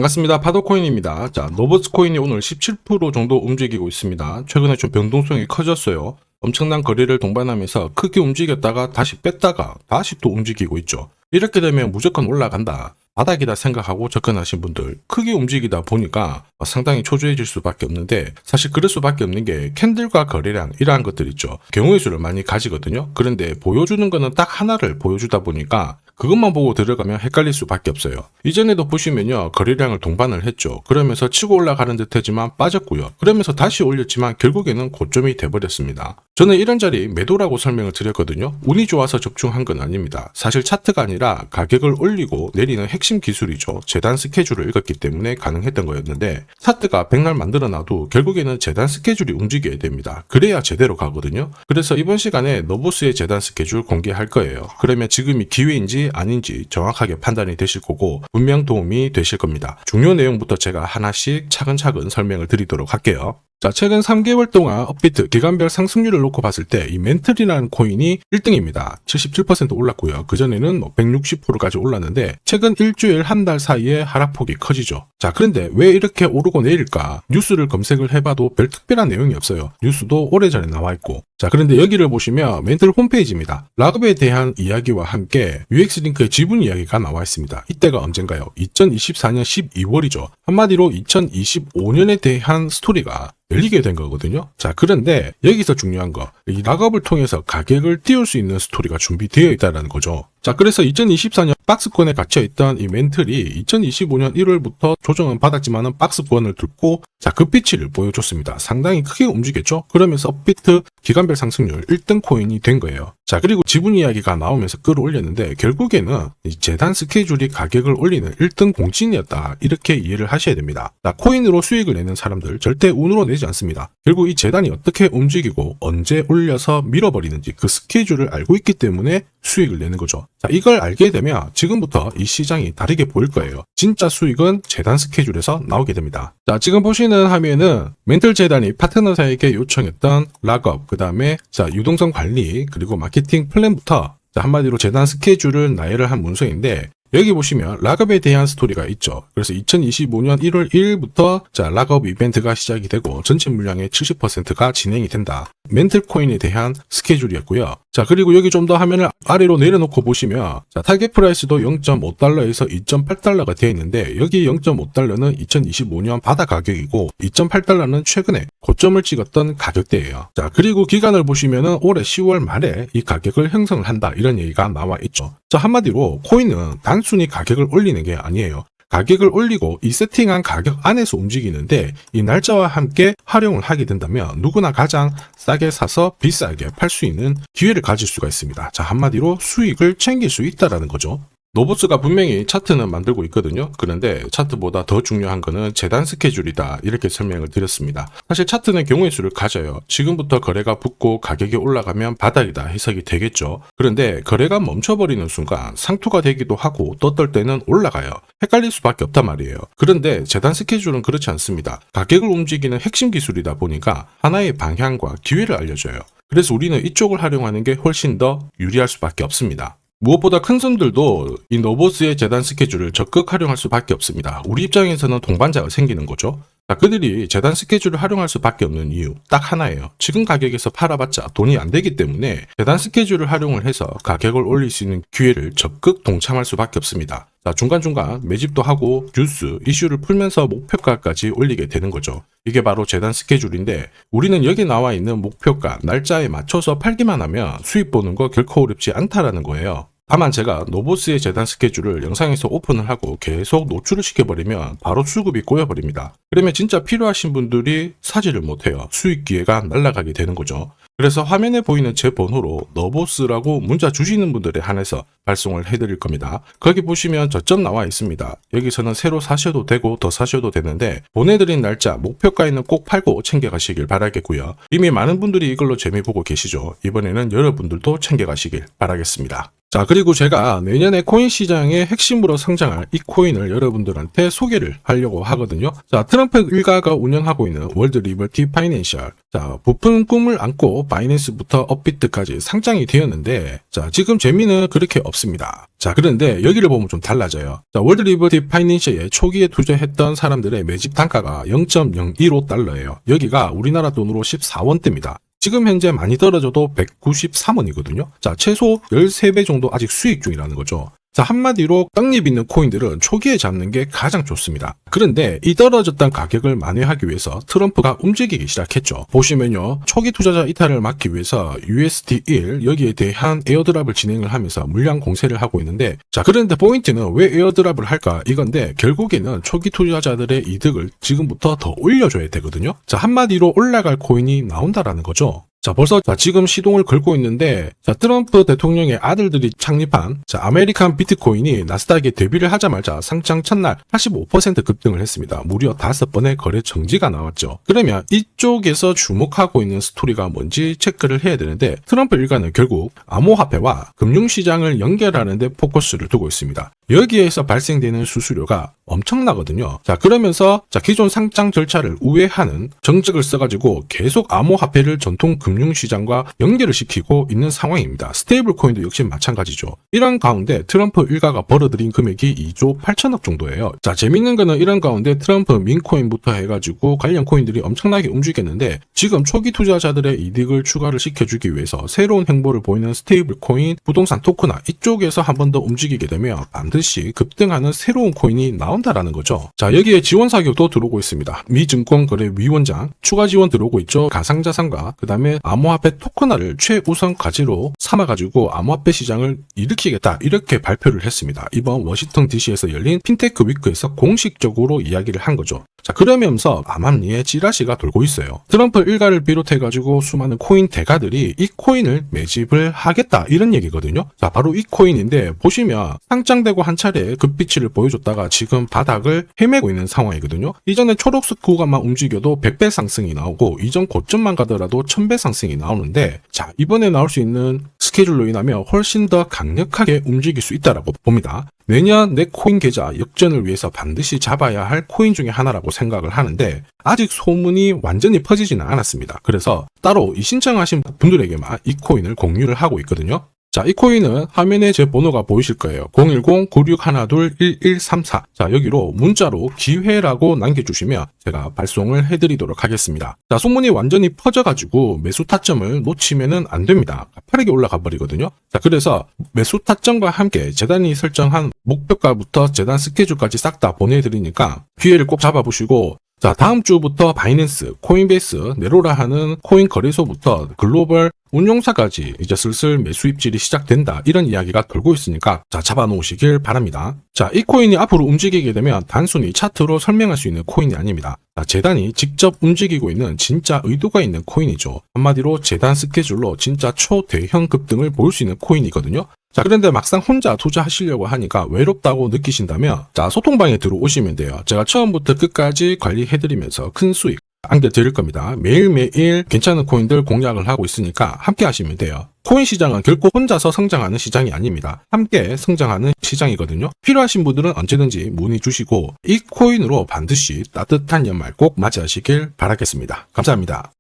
반갑습니다. 파도코인입니다. 자, 노보스 코인이 오늘 17% 정도 움직이고 있습니다. 최근에 좀 변동성이 커졌어요. 엄청난 거래를 동반하면서 크게 움직였다가 다시 뺐다가 다시 또 움직이고 있죠. 이렇게 되면 무조건 올라간다, 바닥이다 생각하고 접근하신 분들, 크게 움직이다 보니까 상당히 초조해질 수밖에 없는데, 사실 그럴 수밖에 없는 게 캔들과 거래량 이러한 것들 있죠. 경우의 수를 많이 가지거든요. 그런데 보여주는 거는 딱 하나를 보여주다 보니까 그것만 보고 들어가면 헷갈릴 수밖에 없어요. 이전에도 보시면요, 거래량을 동반을 했죠. 그러면서 치고 올라가는 듯 했지만 빠졌고요. 그러면서 다시 올렸지만 결국에는 고점이 돼버렸습니다. 저는 이런 자리 매도라고 설명을 드렸거든요. 운이 좋아서 적중한 건 아닙니다. 사실 차트가 아니라 가격을 올리고 내리는 핵심 기술이죠. 재단 스케줄을 읽었기 때문에 가능했던 거였는데, 차트가 백날 만들어놔도 결국에는 재단 스케줄이 움직여야 됩니다. 그래야 제대로 가거든요. 그래서 이번 시간에 노보스의 재단 스케줄 공개할 거예요. 그러면 지금이 기회인지 아닌지 정확하게 판단이 되실 거고 분명 도움이 되실 겁니다. 중요 내용부터 제가 하나씩 차근차근 설명을 드리도록 할게요. 자, 최근 3개월 동안 업비트 기간별 상승률을 놓고 봤을 때 이 멘틀이라는 코인이 1등입니다. 77% 올랐고요. 그전에는 160%까지 올랐는데 최근 일주일 한 달 사이에 하락폭이 커지죠. 자, 그런데 왜 이렇게 오르고 내릴까? 뉴스를 검색을 해봐도 별 특별한 내용이 없어요. 뉴스도 오래전에 나와 있고. 자, 그런데 여기를 보시면 멘틀 홈페이지입니다. 락업에 대한 이야기와 함께 UX링크의 지분 이야기가 나와 있습니다. 이때가 언젠가요? 2024년 12월이죠. 한마디로 2025년에 대한 스토리가 열리게 된 거거든요. 자, 그런데 여기서 중요한 거, 이 락업을 통해서 가격을 띄울 수 있는 스토리가 준비되어 있다는 거죠. 자, 그래서 2024년 박스권에 갇혀있던 이 멘틀이 2025년 1월부터 조정은 받았지만은 박스권을 뚫고 자, 급비치를 보여줬습니다. 상당히 크게 움직였죠. 그러면서 업비트 기간별 상승률 1등 코인이 된 거예요. 자, 그리고 지분 이야기가 나오면서 끌어올렸는데 결국에는 이 재단 스케줄이 가격을 올리는 1등 공신이었다, 이렇게 이해를 하셔야 됩니다. 자, 코인으로 수익을 내는 사람들 절대 운으로 내지 않습니다. 결국 이 재단이 어떻게 움직이고 언제 올려서 밀어버리는지 그 스케줄을 알고 있기 때문에 수익을 내는 거죠. 자, 이걸 알게 되면 지금부터 이 시장이 다르게 보일 거예요. 진짜 수익은 재단 스케줄에서 나오게 됩니다. 자, 지금 보시는 화면은 멘틀 재단이 파트너사에게 요청했던 락업, 그 다음에 자, 유동성 관리, 그리고 마케팅 플랜부터 자, 한마디로 재단 스케줄을 나열을 한 문서인데, 여기 보시면 락업에 대한 스토리가 있죠. 그래서 2025년 1월 1일부터 자, 락업 이벤트가 시작이 되고 전체 물량의 70%가 진행이 된다. 멘틀 코인에 대한 스케줄이었고요. 자, 그리고 여기 좀 더 화면을 아래로 내려놓고 보시면 자, 타겟 프라이스도 0.5달러에서 2.8달러가 되어 있는데, 여기 0.5달러는 2025년 바다 가격이고 2.8달러는 최근에 고점을 찍었던 가격대예요. 자, 그리고 기간을 보시면은 올해 10월 말에 이 가격을 형성을 한다, 이런 얘기가 나와 있죠. 자, 한마디로 코인은 단순히 가격을 올리는 게 아니에요. 가격을 올리고 이 세팅한 가격 안에서 움직이는데, 이 날짜와 함께 활용을 하게 된다면 누구나 가장 싸게 사서 비싸게 팔 수 있는 기회를 가질 수가 있습니다. 자, 한마디로 수익을 챙길 수 있다라는 거죠. 노보스가 분명히 차트는 만들고 있거든요. 그런데 차트보다 더 중요한 거는 재단 스케줄이다, 이렇게 설명을 드렸습니다. 사실 차트는 경우의 수를 가져요. 지금부터 거래가 붙고 가격이 올라가면 바닥이다 해석이 되겠죠. 그런데 거래가 멈춰버리는 순간 상투가 되기도 하고 또 어떨 때는 올라가요. 헷갈릴 수밖에 없단 말이에요. 그런데 재단 스케줄은 그렇지 않습니다. 가격을 움직이는 핵심 기술이다 보니까 하나의 방향과 기회를 알려줘요. 그래서 우리는 이쪽을 활용하는 게 훨씬 더 유리할 수밖에 없습니다. 무엇보다 큰 손들도 이 노보스의 재단 스케줄을 적극 활용할 수밖에 없습니다. 우리 입장에서는 동반자가 생기는 거죠. 자, 그들이 재단 스케줄을 활용할 수밖에 없는 이유 딱 하나예요. 지금 가격에서 팔아봤자 돈이 안 되기 때문에 재단 스케줄을 활용을 해서 가격을 올릴 수 있는 기회를 적극 동참할 수밖에 없습니다. 자, 중간중간 매집도 하고 뉴스, 이슈를 풀면서 목표가까지 올리게 되는 거죠. 이게 바로 재단 스케줄인데, 우리는 여기 나와 있는 목표가, 날짜에 맞춰서 팔기만 하면 수익 보는 거 결코 어렵지 않다라는 거예요. 다만 제가 노보스의 재단 스케줄을 영상에서 오픈을 하고 계속 노출을 시켜버리면 바로 수급이 꼬여버립니다. 그러면 진짜 필요하신 분들이 사지를 못해요. 수익 기회가 날아가게 되는 거죠. 그래서 화면에 보이는 제 번호로 노보스라고 문자 주시는 분들에 한해서 발송을 해드릴 겁니다. 거기 보시면 저점 나와 있습니다. 여기서는 새로 사셔도 되고 더 사셔도 되는데, 보내드린 날짜 목표가에는 꼭 팔고 챙겨가시길 바라겠고요. 이미 많은 분들이 이걸로 재미 보고 계시죠. 이번에는 여러분들도 챙겨가시길 바라겠습니다. 자, 그리고 제가 내년에 코인 시장의 핵심으로 성장할 이 코인을 여러분들한테 소개를 하려고 하거든요. 자, 트럼프 트럼프 일가가 운영하고 있는 월드 리버티 파이낸셜. 자, 부푼 꿈을 안고 바이낸스부터 업비트까지 상장이 되었는데, 자, 지금 재미는 그렇게 없습니다. 자, 그런데 여기를 보면 좀 달라져요. 자, 월드 리버티 파이낸셜에 초기에 투자했던 사람들의 매집 단가가 0.015달러예요. 여기가 우리나라 돈으로 14원대입니다. 지금 현재 많이 떨어져도 193원이거든요. 자, 최소 13배 정도 아직 수익 중이라는 거죠. 자, 한마디로 떡잎 있는 코인들은 초기에 잡는 게 가장 좋습니다. 그런데 이 떨어졌던 가격을 만회하기 위해서 트럼프가 움직이기 시작했죠. 보시면요, 초기 투자자 이탈을 막기 위해서 USD1 여기에 대한 에어드랍을 진행을 하면서 물량 공세를 하고 있는데, 자, 그런데 포인트는 왜 에어드랍을 할까 이건데, 결국에는 초기 투자자들의 이득을 지금부터 더 올려줘야 되거든요. 자, 한마디로 올라갈 코인이 나온다라는 거죠. 자, 벌써 지금 시동을 걸고 있는데, 자, 트럼프 대통령의 아들들이 창립한 아메리칸 비트코인이 나스닥에 데뷔를 하자마자 상장 첫날 85% 급등을 했습니다. 무려 5번의 거래 정지가 나왔죠. 그러면 이쪽에서 주목하고 있는 스토리가 뭔지 체크를 해야 되는데, 트럼프 일가는 결국 암호화폐와 금융시장을 연결하는 데 포커스를 두고 있습니다. 여기에서 발생되는 수수료가 엄청나거든요. 자, 그러면서 기존 상장 절차를 우회하는 정책을 써가지고 계속 암호화폐를 전통 금융시장과 연결을 시키고 있는 상황입니다. 스테이블 코인도 역시 마찬가지죠. 이런 가운데 트럼프 일가가 벌어들인 금액이 2조 8천억 정도예요. 자, 재밌는 거는 이런 가운데 트럼프 민코인부터 해가지고 관련 코인들이 엄청나게 움직였는데, 지금 초기 투자자들의 이득을 추가를 시켜주기 위해서 새로운 행보를 보이는 스테이블 코인, 부동산 토크나 이쪽에서 한 번 더 움직이게 되면 반드시 급등하는 새로운 코인이 나온다라는 거죠. 자, 여기에 지원 사격도 들어오고 있습니다. 미 증권거래위원장 추가 지원 들어오고 있죠. 가상자산과 그 다음에 암호화폐 토큰화를 최우선 과제로 삼아가지고 암호화폐 시장을 일으키겠다, 이렇게 발표를 했습니다. 이번 워싱턴 DC에서 열린 핀테크 위크에서 공식적으로 이야기를 한 거죠. 자, 그러면서 암암리에 찌라시가 돌고 있어요. 트럼프 일가를 비롯해가지고 수많은 코인 대가들이 이 코인을 매집을 하겠다, 이런 얘기거든요. 자, 바로 이 코인인데, 보시면 상장되고 한 차례 급비치를 보여줬다가 지금 바닥을 헤매고 있는 상황이거든요. 이전에 초록색 구간만 움직여도 100배 상승이 나오고, 이전 고점만 가더라도 1000배 상승이 나오는데, 자, 이번에 나올 수 있는 스케줄로 인하면 훨씬 더 강력하게 움직일 수 있다라고 봅니다. 내년 내 코인 계좌 역전을 위해서 반드시 잡아야 할 코인 중에 하나라고 생각을 하는데, 아직 소문이 완전히 퍼지지는 않았습니다. 그래서 따로 이 신청하신 분들에게만 이 코인을 공유를 하고 있거든요. 자, 이 코인은 화면에 제 번호가 보이실 거예요. 010-9612-1134. 자, 여기로 문자로 기회라고 남겨주시면 제가 발송을 해드리도록 하겠습니다. 자, 소문이 완전히 퍼져가지고 매수 타점을 놓치면은 안 됩니다. 빠르게 올라가 버리거든요. 자, 그래서 매수 타점과 함께 재단이 설정한 목표가부터 재단 스케줄까지 싹 다 보내드리니까 기회를 꼭 잡아보시고, 자, 다음 주부터 바이낸스, 코인베이스, 네로라 하는 코인 거래소부터 글로벌 운용사까지 이제 슬슬 매수 입질이 시작된다, 이런 이야기가 돌고 있으니까 자, 잡아놓으시길 바랍니다. 자, 이 코인이 앞으로 움직이게 되면 단순히 차트로 설명할 수 있는 코인이 아닙니다. 자, 재단이 직접 움직이고 있는 진짜 의도가 있는 코인이죠. 한마디로 재단 스케줄로 진짜 초대형 급등을 보일 수 있는 코인이거든요. 자, 그런데 막상 혼자 투자하시려고 하니까 외롭다고 느끼신다면, 자, 소통방에 들어오시면 돼요. 제가 처음부터 끝까지 관리해드리면서 큰 수익 안겨드릴 겁니다. 매일매일 괜찮은 코인들 공략을 하고 있으니까 함께 하시면 돼요. 코인 시장은 결코 혼자서 성장하는 시장이 아닙니다. 함께 성장하는 시장이거든요. 필요하신 분들은 언제든지 문의 주시고, 이 코인으로 반드시 따뜻한 연말 꼭 맞이하시길 바라겠습니다. 감사합니다.